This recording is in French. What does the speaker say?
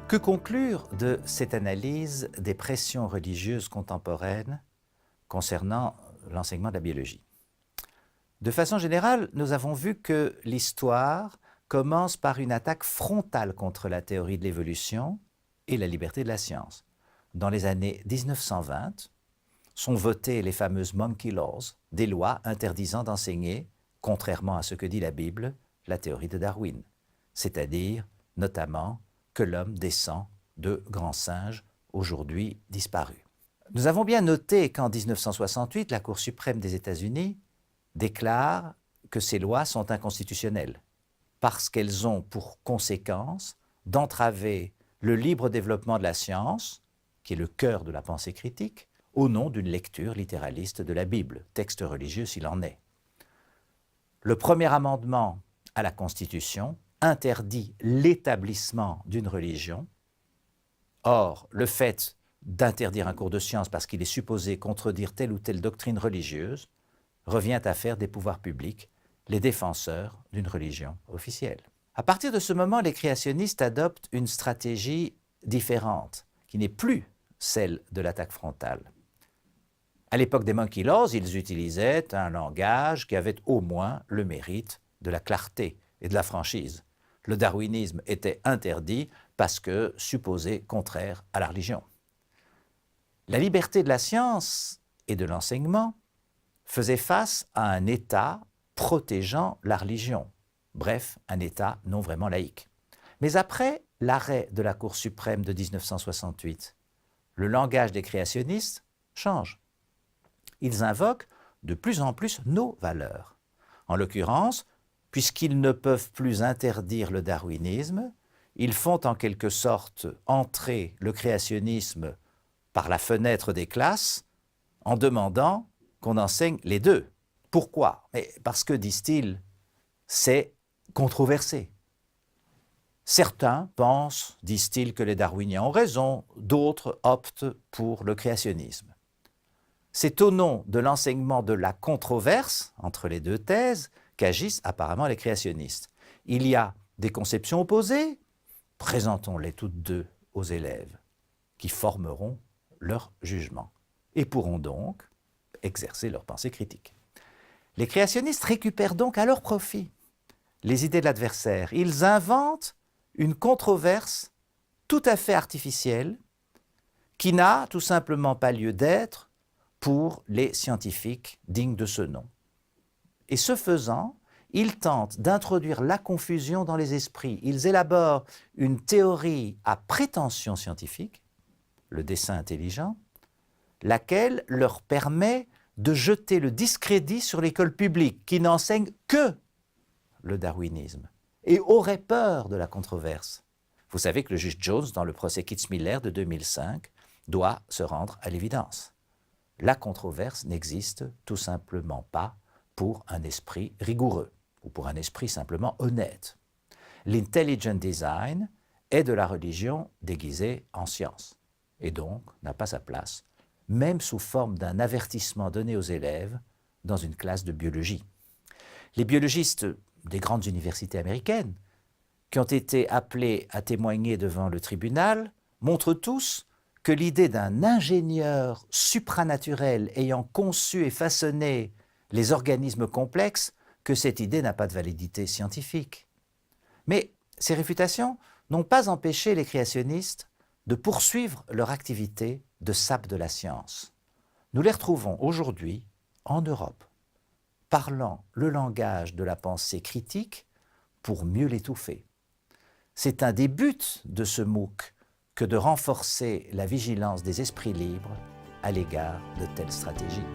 Que conclure de cette analyse des pressions religieuses contemporaines concernant l'enseignement de la biologie? De façon générale, nous avons vu que l'histoire commence par une attaque frontale contre la théorie de l'évolution et la liberté de la science. Dans les années 1920, sont votées les fameuses Monkey Laws, des lois interdisant d'enseigner, contrairement à ce que dit la Bible, la théorie de Darwin, c'est-à-dire notamment que l'homme descend de grands singes aujourd'hui disparus. Nous avons bien noté qu'en 1968, la Cour suprême des États-Unis déclare que ces lois sont inconstitutionnelles parce qu'elles ont pour conséquence d'entraver le libre développement de la science, qui est le cœur de la pensée critique, au nom d'une lecture littéraliste de la Bible, texte religieux s'il en est. Le premier amendement à la Constitution interdit l'établissement d'une religion. Or, le fait d'interdire un cours de science parce qu'il est supposé contredire telle ou telle doctrine religieuse revient à faire des pouvoirs publics les défenseurs d'une religion officielle. À partir de ce moment, les créationnistes adoptent une stratégie différente, qui n'est plus celle de l'attaque frontale. À l'époque des Monkey Laws, ils utilisaient un langage qui avait au moins le mérite de la clarté et de la franchise. Le darwinisme était interdit parce que supposé contraire à la religion. La liberté de la science et de l'enseignement faisait face à un État protégeant la religion, bref, un État non vraiment laïque. Mais après l'arrêt de la Cour suprême de 1968, le langage des créationnistes change. Ils invoquent de plus en plus nos valeurs. En l'occurrence, puisqu'ils ne peuvent plus interdire le darwinisme, ils font en quelque sorte entrer le créationnisme par la fenêtre des classes en demandant qu'on enseigne les deux. Pourquoi? Parce que, disent-ils, c'est controversé. Certains pensent, disent-ils, que les darwiniens ont raison, d'autres optent pour le créationnisme. C'est au nom de l'enseignement de la controverse entre les deux thèses qu'agissent apparemment les créationnistes. Il y a des conceptions opposées, présentons-les toutes deux aux élèves, qui formeront leur jugement et pourront donc exercer leur pensée critique. Les créationnistes récupèrent donc à leur profit les idées de l'adversaire. Ils inventent une controverse tout à fait artificielle qui n'a tout simplement pas lieu d'être pour les scientifiques dignes de ce nom. Et ce faisant, ils tentent d'introduire la confusion dans les esprits. Ils élaborent une théorie à prétention scientifique, le dessin intelligent, laquelle leur permet de jeter le discrédit sur l'école publique qui n'enseigne que le darwinisme et aurait peur de la controverse. Vous savez que le juge Jones, dans le procès Kitzmiller de 2005, doit se rendre à l'évidence. La controverse n'existe tout simplement pas pour un esprit rigoureux ou pour un esprit simplement honnête. L'intelligent design est de la religion déguisée en science et donc n'a pas sa place, même sous forme d'un avertissement donné aux élèves dans une classe de biologie. Les biologistes des grandes universités américaines qui ont été appelés à témoigner devant le tribunal montrent tous que l'idée d'un ingénieur supranaturel ayant conçu et façonné les organismes complexes, que cette idée n'a pas de validité scientifique. Mais ces réfutations n'ont pas empêché les créationnistes de poursuivre leur activité de sape de la science. Nous les retrouvons aujourd'hui en Europe, parlant le langage de la pensée critique pour mieux l'étouffer. C'est un des buts de ce MOOC que de renforcer la vigilance des esprits libres à l'égard de telles stratégies.